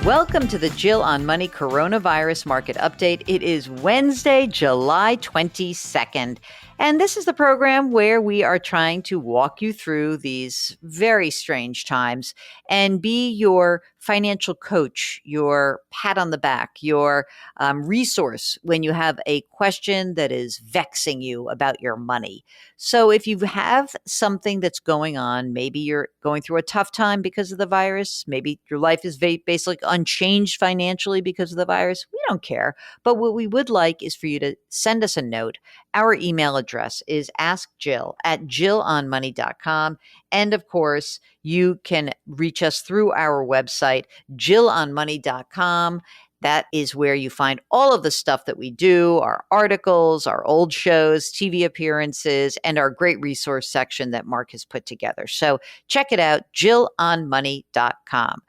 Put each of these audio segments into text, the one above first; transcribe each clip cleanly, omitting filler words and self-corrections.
Welcome to the Jill on Money Coronavirus Market Update. It is Wednesday, July 22nd. And this is the program where we are trying to walk you through these very strange times and be your financial coach, your pat on the back, your resource when you have a question that is vexing you about your money. So if you have something that's going on, maybe you're going through a tough time because of the virus, maybe your life is basically unchanged financially because of the virus, we don't care. But what we would like is for you to send us a note. Our email address is askjill@jillonmoney.com. And of course, you can reach us through our website, jillonmoney.com. That is where you find all of the stuff that we do, our articles, our old shows, TV appearances, and our great resource section that Mark has put together. So check it out, jillonmoney.com.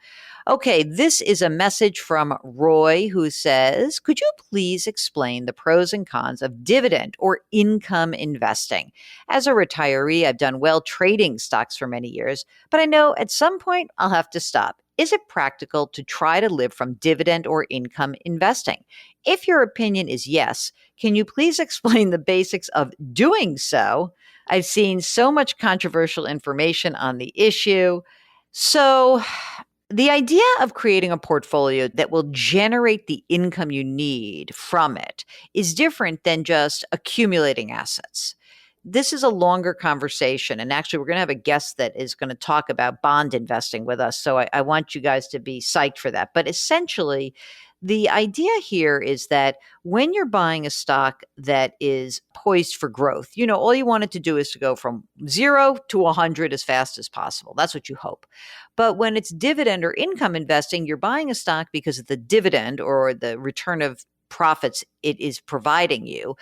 Okay, this is a message from Roy who says, could you please explain the pros and cons of dividend or income investing? As a retiree, I've done well trading stocks for many years, but I know at some point I'll have to stop. Is it practical to try to live from dividend or income investing? If your opinion is yes, can you please explain the basics of doing so? I've seen so much controversial information on the issue. So, the idea of creating a portfolio that will generate the income you need from it is different than just accumulating assets. This is a longer conversation. And actually, we're going to have a guest that is going to talk about bond investing with us. So I want you guys to be psyched for that. But essentially, the idea here is that when you're buying a stock that is poised for growth, all you want it to do is to go from 0 to 100 as fast as possible. That's what you hope. But when it's dividend or income investing, you're buying a stock because of the dividend or the return of profits it is providing you.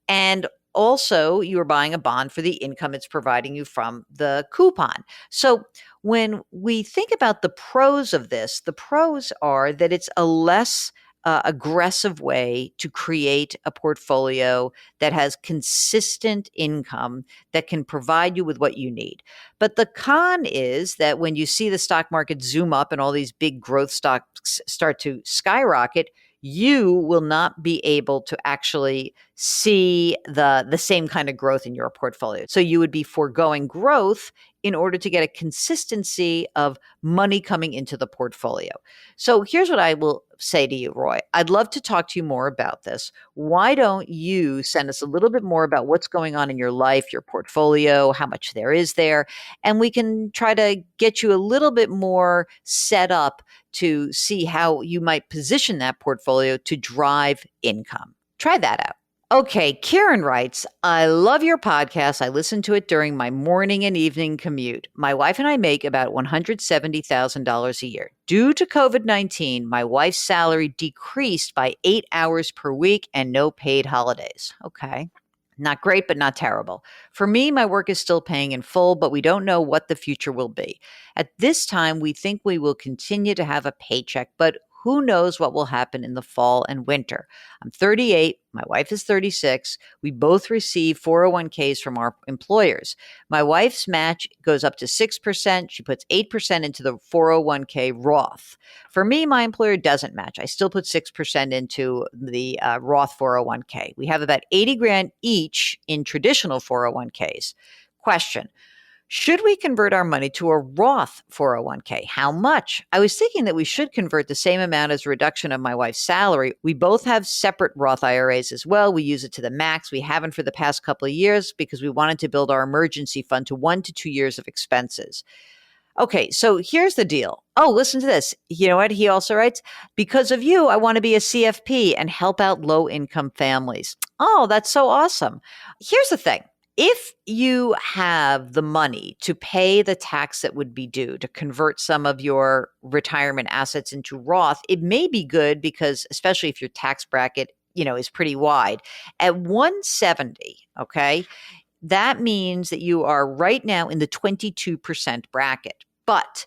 And also, you're buying a bond for the income it's providing you from the coupon. So when we think about the pros of this, the pros are that it's a less aggressive way to create a portfolio that has consistent income that can provide you with what you need. But the con is that when you see the stock market zoom up and all these big growth stocks start to skyrocket, you will not be able to actually see the same kind of growth in your portfolio. So you would be foregoing growth in order to get a consistency of money coming into the portfolio. So here's what I will say to you, Roy. I'd love to talk to you more about this. Why don't you send us a little bit more about what's going on in your life, your portfolio, how much there is there, and we can try to get you a little bit more set up to see how you might position that portfolio to drive income. Try that out. Okay, Karen writes, I love your podcast. I listen to it during my morning and evening commute. My wife and I make about $170,000 a year. Due to COVID-19, my wife's salary decreased by 8 hours per week and no paid holidays. Okay. Not great, but not terrible. For me, my work is still paying in full, but we don't know what the future will be. At this time, we think we will continue to have a paycheck, but who knows what will happen in the fall and winter. I'm 38. My wife is 36. We both receive 401ks from our employers. My wife's match goes up to 6%. She puts 8% into the 401k Roth. For me, my employer doesn't match. I still put 6% into the Roth 401k. We have about 80 grand each in traditional 401ks. Question. Should we convert our money to a Roth 401k? How much? I was thinking that we should convert the same amount as a reduction of my wife's salary. We both have separate Roth IRAs as well. We use it to the max. We haven't for the past couple of years because we wanted to build our emergency fund to 1 to 2 years of expenses. Okay, so here's the deal. Oh, listen to this. You know what? He also writes, because of you, I want to be a CFP and help out low-income families. Oh, that's so awesome. Here's the thing. If you have the money to pay the tax that would be due to convert some of your retirement assets into Roth, it may be good because, especially if your tax bracket, is pretty wide. At 170, okay, that means that you are right now in the 22% bracket. But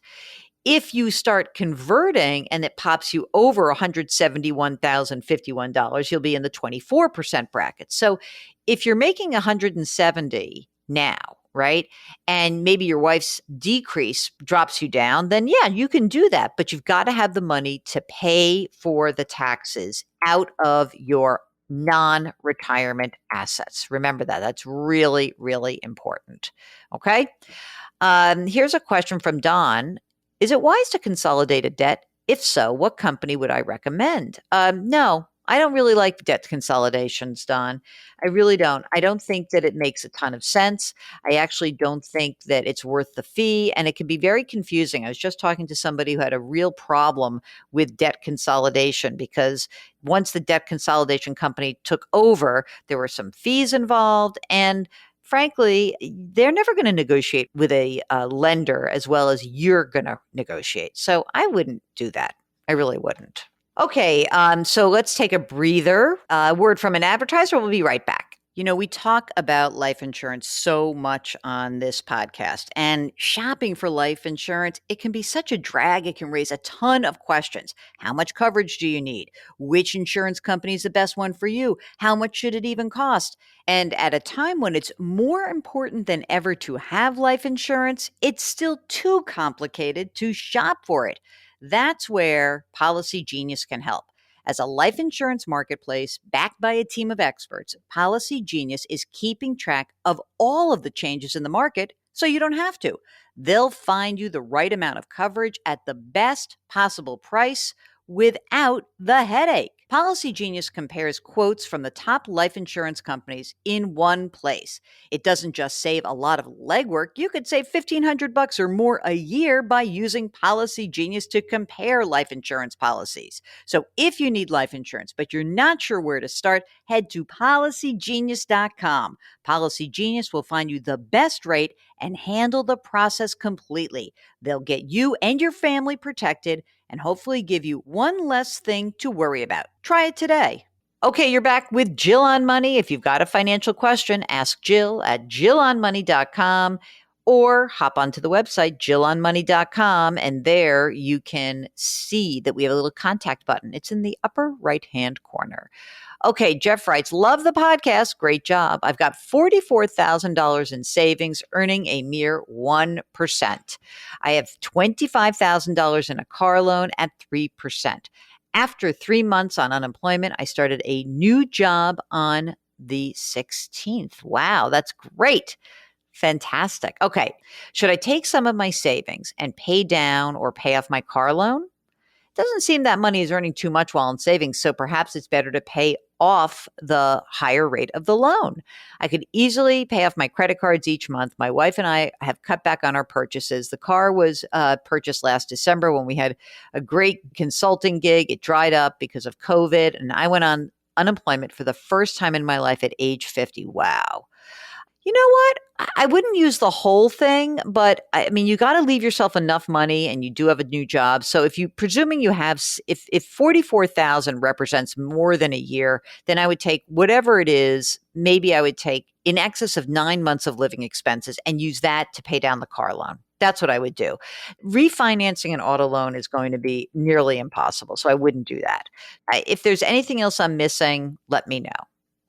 if you start converting and it pops you over $171,051, you'll be in the 24% bracket. So if you're making 170 now, right? And maybe your wife's decrease drops you down, then yeah, you can do that. But you've got to have the money to pay for the taxes out of your non retirement assets. Remember that. That's really, really important. Okay. Here's a question from Don. Is it wise to consolidate a debt? If so, what company would I recommend? No, I don't really like debt consolidations, Don. I really don't. I don't think that it makes a ton of sense. I actually don't think that it's worth the fee, and it can be very confusing. I was just talking to somebody who had a real problem with debt consolidation because once the debt consolidation company took over, there were some fees involved, and frankly, they're never going to negotiate with a lender as well as you're going to negotiate. So I wouldn't do that. I really wouldn't. Okay, so let's take a breather. Word from an advertiser. We'll be right back. You know, we talk about life insurance so much on this podcast, and shopping for life insurance, it can be such a drag. It can raise a ton of questions. How much coverage do you need? Which insurance company is the best one for you? How much should it even cost? And at a time when it's more important than ever to have life insurance, it's still too complicated to shop for it. That's where Policy Genius can help. As a life insurance marketplace backed by a team of experts, Policy Genius is keeping track of all of the changes in the market so you don't have to. They'll find you the right amount of coverage at the best possible price without the headache. Policy Genius compares quotes from the top life insurance companies in one place. It doesn't just save a lot of legwork. You could save $1,500 or more a year by using Policy Genius to compare life insurance policies. So if you need life insurance, but you're not sure where to start, head to policygenius.com. Policy Genius will find you the best rate and handle the process completely. They'll get you and your family protected and hopefully give you one less thing to worry about. Try it today. Okay, you're back with Jill on Money. If you've got a financial question, ask Jill at jillonmoney.com or hop onto the website, jillonmoney.com, and there you can see that we have a little contact button. It's in the upper right-hand corner. Okay, Jeff writes, love the podcast. Great job. I've got $44,000 in savings, earning a mere 1%. I have $25,000 in a car loan at 3%. After 3 months on unemployment, I started a new job on the 16th. Wow, that's great. Fantastic. Okay, should I take some of my savings and pay down or pay off my car loan? Doesn't seem that money is earning too much while in savings, so perhaps it's better to pay off the higher rate of the loan. I could easily pay off my credit cards each month. My wife and I have cut back on our purchases. The car was purchased last December when we had a great consulting gig. It dried up because of COVID, and I went on unemployment for the first time in my life at age 50. Wow. You know what? I wouldn't use the whole thing, but I mean, you got to leave yourself enough money, and you do have a new job. So if you, presuming you have, if 44,000 represents more than a year, then I would take whatever it is. Maybe I would take in excess of 9 months of living expenses and use that to pay down the car loan. That's what I would do. Refinancing an auto loan is going to be nearly impossible, so I wouldn't do that. If there's anything else I'm missing, let me know.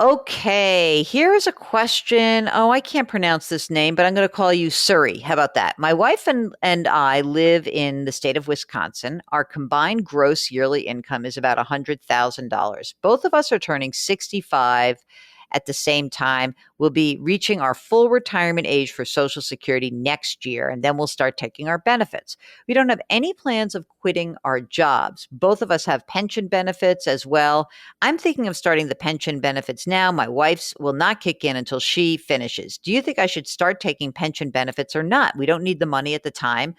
Okay, here's a question. Oh, I can't pronounce this name, but I'm going to call you Surrey. How about that? My wife and I live in the state of Wisconsin. Our combined gross yearly income is about $100,000. Both of us are turning 65 at the same time. We'll be reaching our full retirement age for Social Security next year, and then we'll start taking our benefits. We don't have any plans of quitting our jobs. Both of us have pension benefits as well. I'm thinking of starting the pension benefits now. My wife's will not kick in until she finishes. Do you think I should start taking pension benefits or not? We don't need the money at the time,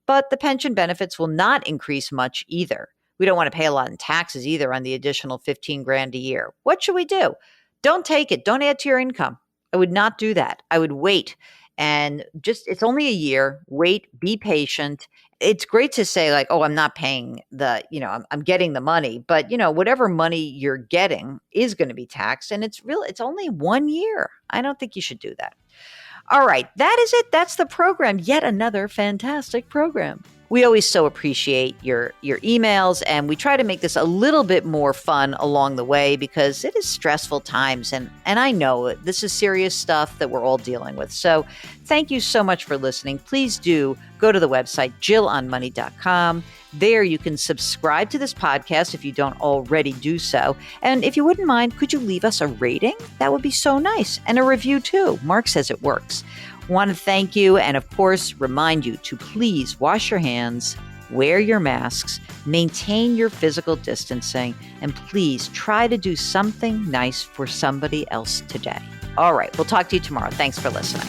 but the pension benefits will not increase much either. We don't want to pay a lot in taxes either on the additional 15 grand a year. What should we do? Don't take it. Don't add to your income. I would not do that. I would wait and just, it's only a year. Wait, be patient. It's great to say like, oh, I'm not paying I'm getting the money, but whatever money you're getting is going to be taxed, and it's only 1 year. I don't think you should do that. All right. That is it. That's the program. Yet another fantastic program. We always so appreciate your emails, and we try to make this a little bit more fun along the way because it is stressful times, and I know this is serious stuff that we're all dealing with. So thank you so much for listening. Please do go to the website jillonmoney.com. There you can subscribe to this podcast if you don't already do so. And if you wouldn't mind, could you leave us a rating? That would be so nice. And a review too. Mark says it works. Want to thank you and, of course, remind you to please wash your hands, wear your masks, maintain your physical distancing, and please try to do something nice for somebody else today. All right, we'll talk to you tomorrow. Thanks for listening.